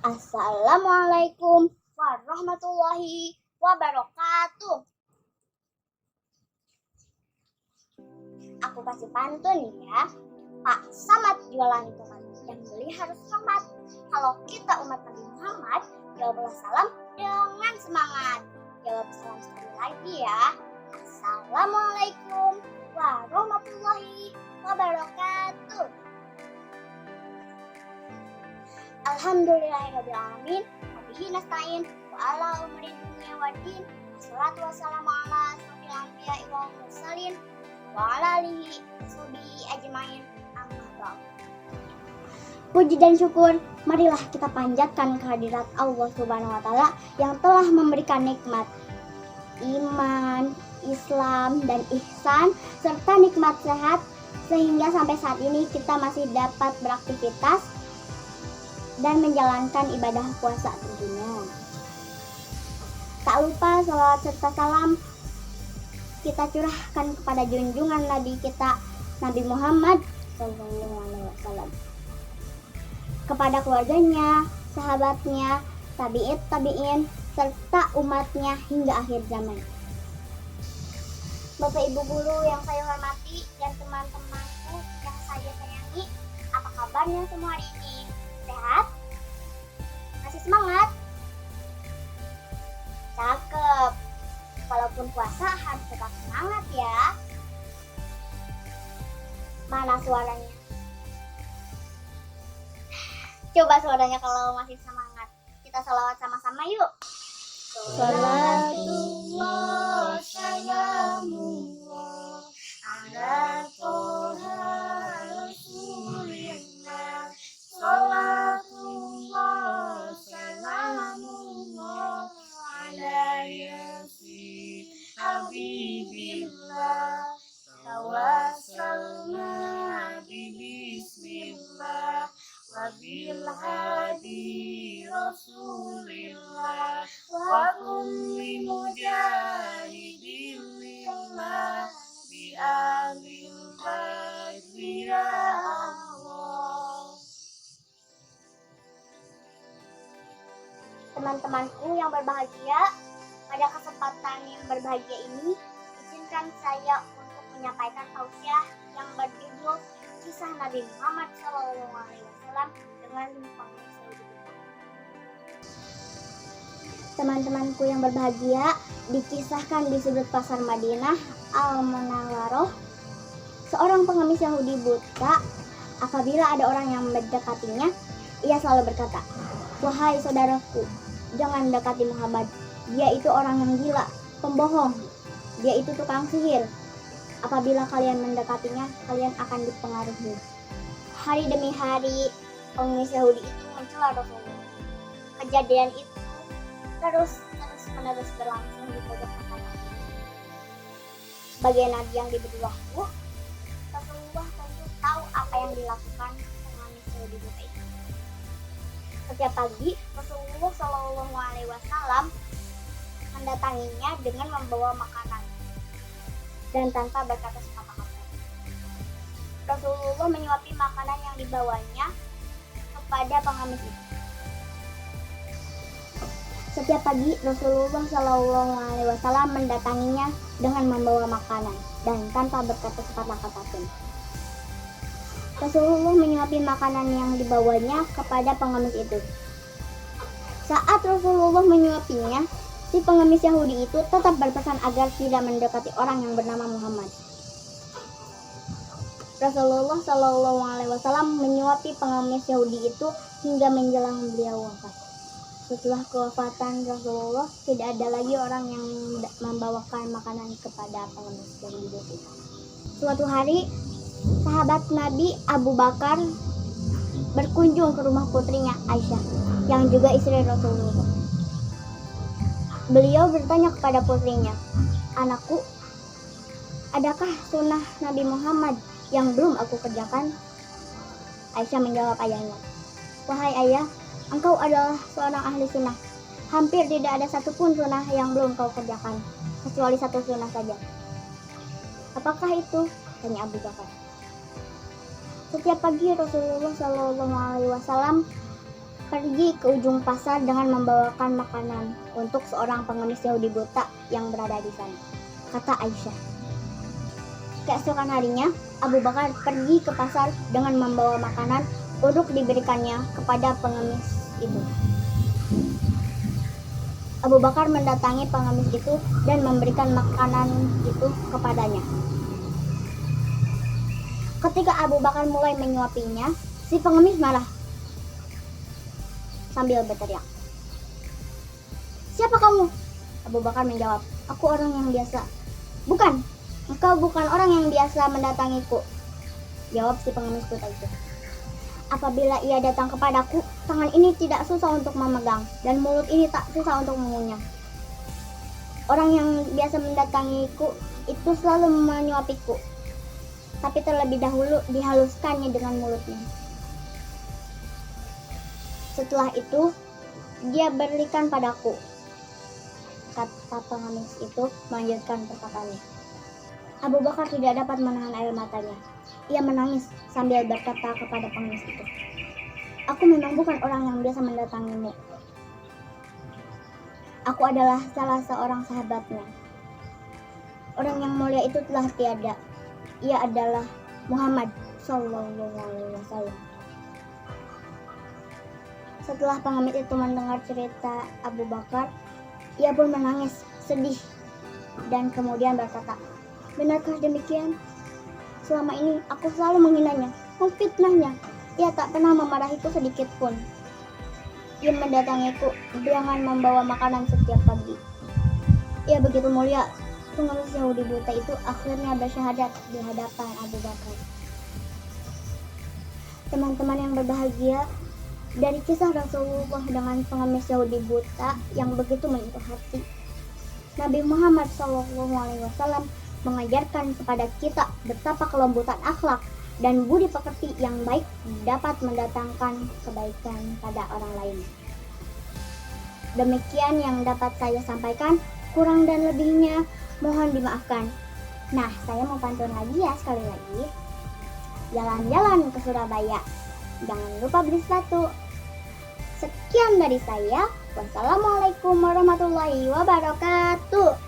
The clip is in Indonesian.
Assalamualaikum warahmatullahi wabarakatuh. Aku kasih pantun ya. Pak Samad jualan tomat, yang beli harus hemat. Kalau kita umat Nabi Muhammad, jawablah salam dengan semangat. Jawab salam sekali lagi ya. Assalamualaikum warahmatullahi wabarakatuh. Alhamdulillahirrahmanirrahim. Wabihi nasta'in wa ala umri dunia wa din. Wassalatu wassalamu ala asrofil anbiya'i wal mursalin wa ala alihi washabihi ajmain. Amma ba'd. Puji dan syukur marilah kita panjatkan kehadirat Allah Subhanahu wa taala yang telah memberikan nikmat iman, Islam dan ihsan serta nikmat sehat sehingga sampai saat ini kita masih dapat beraktivitas dan menjalankan ibadah puasa tentunya. Tak lupa salawat serta salam kita curahkan kepada junjungan Nabi kita Nabi Muhammad SAW, kepada keluarganya, sahabatnya, tabi'in, serta umatnya hingga akhir zaman. Bapak Ibu guru yang saya hormati dan teman-temanku yang saya sayangi, apa kabarnya semua hari ini? Sehat? Masih semangat? Cakep. Walaupun puasa harus tetap semangat ya. Mana suaranya? Coba suaranya kalau masih semangat. Kita sholawat sama-sama yuk. Salatullah salamullah ala toha rasulillah. Salatullah salamullah ala yasin habibillah. Tawassalna bismillah wabil hadi rasulillah wa kulli mujahidin lillah bi alil badri ya Allah. Teman-temanku yang berbahagia, pada kesempatan yang berbahagia ini, izinkan saya untuk menyampaikan tausiah yang berjudul Kisah Nabi Muhammad SAW dengan pengusaha hidup. Teman-temanku yang berbahagia, dikisahkan di sudut pasar Madinah Al-Munawwaroh, seorang pengemis Yahudi buta, apabila ada orang yang mendekatinya, ia selalu berkata, "Wahai saudaraku, jangan dekati Muhammad. Dia itu orang yang gila, pembohong. Dia itu tukang sihir. Apabila kalian mendekatinya, kalian akan dipengaruhi." Hari demi hari, pengemis Yahudi itu mencela Rasulullah. Kejadian itu terus-menerus berlangsung di pojok makanan. Sebagai nabi yang diberi wahyu, Rasulullah tentu tahu apa yang dilakukan pengemis Yahudi buta itu. Setiap pagi, Rasulullah SAW mendatanginya dengan membawa makanan dan tanpa berkata sepatah kata. Rasulullah menyuapi makanan yang dibawanya kepada pengemis itu. Setiap pagi, Rasulullah SAW mendatanginya dengan membawa makanan dan tanpa berkata sepatah kata pun. Rasulullah menyuapi makanan yang dibawanya kepada pengemis itu. Saat Rasulullah menyuapinya, si pengemis Yahudi itu tetap berpesan agar tidak mendekati orang yang bernama Muhammad. Rasulullah SAW menyuapi pengemis Yahudi itu hingga menjelang beliau wafat. Setelah kewafatan Rasulullah, tidak ada lagi orang yang membawakan makanan kepada pengemis Yahudi itu. Suatu hari, sahabat Nabi Abu Bakar berkunjung ke rumah putrinya Aisyah, yang juga istri Rasulullah. Beliau bertanya kepada putrinya, "Anakku, adakah sunnah Nabi Muhammad yang belum aku kerjakan?" Aisyah menjawab ayahnya, "Wahai ayah, engkau adalah seorang ahli sunnah. Hampir tidak ada satupun sunnah yang belum kau kerjakan, kecuali satu sunnah saja." "Apakah itu?" tanya Abu Bakar. Setiap pagi Rasulullah SAW pergi ke ujung pasar dengan membawakan makanan untuk seorang pengemis Yahudi buta yang berada di sana, kata Aisyah. Keesokan harinya, Abu Bakar pergi ke pasar dengan membawa makanan untuk diberikannya kepada pengemis itu. Abu Bakar mendatangi pengemis itu dan memberikan makanan itu kepadanya. Ketika Abu Bakar mulai menyuapinya, si pengemis marah sambil berteriak, "Siapa kamu?" Abu Bakar menjawab, "Aku orang yang biasa." "Bukan, engkau bukan orang yang biasa mendatangiku," jawab si pengemis buta itu. "Apabila ia datang kepadaku, tangan ini tidak susah untuk memegang dan mulut ini tak susah untuk mengunyah. Orang yang biasa mendatangiku itu selalu menyuapiku, tapi terlebih dahulu dihaluskannya dengan mulutnya. Setelah itu, dia berikan padaku," kata pengemis itu melanjutkan perkataannya. Abu Bakar tidak dapat menahan air matanya. Ia menangis sambil berkata kepada pengemis itu, "Aku memang bukan orang yang biasa mendatangimu. Aku adalah salah seorang sahabatnya. Orang yang mulia itu telah tiada. Ia adalah Muhammad Sallallahu Alaihi Wasallam." Setelah pengemis itu mendengar cerita Abu Bakar, ia pun menangis sedih dan kemudian berkata, "Benarkah demikian? Selama ini aku selalu menghinanya, memfitnahnya. Ia tak pernah memarahiku sedikit pun. Ia mendatangiku dengan membawa makanan setiap pagi. Ia begitu mulia." Pengemis Yahudi buta itu akhirnya bersyahadat di hadapan Abu Bakar. Teman-teman yang berbahagia, dari kisah Rasulullah dengan pengemis Yahudi buta yang begitu menyentuh hati, Nabi Muhammad SAW mengajarkan kepada kita betapa kelembutan akhlak dan budi pekerti yang baik dapat mendatangkan kebaikan pada orang lain. Demikian yang dapat saya sampaikan, kurang dan lebihnya mohon dimaafkan. Nah, saya mau pantun lagi ya sekali lagi. Jalan-jalan ke Surabaya, jangan lupa beli sepatu. Sekian dari saya. Wassalamualaikum warahmatullahi wabarakatuh.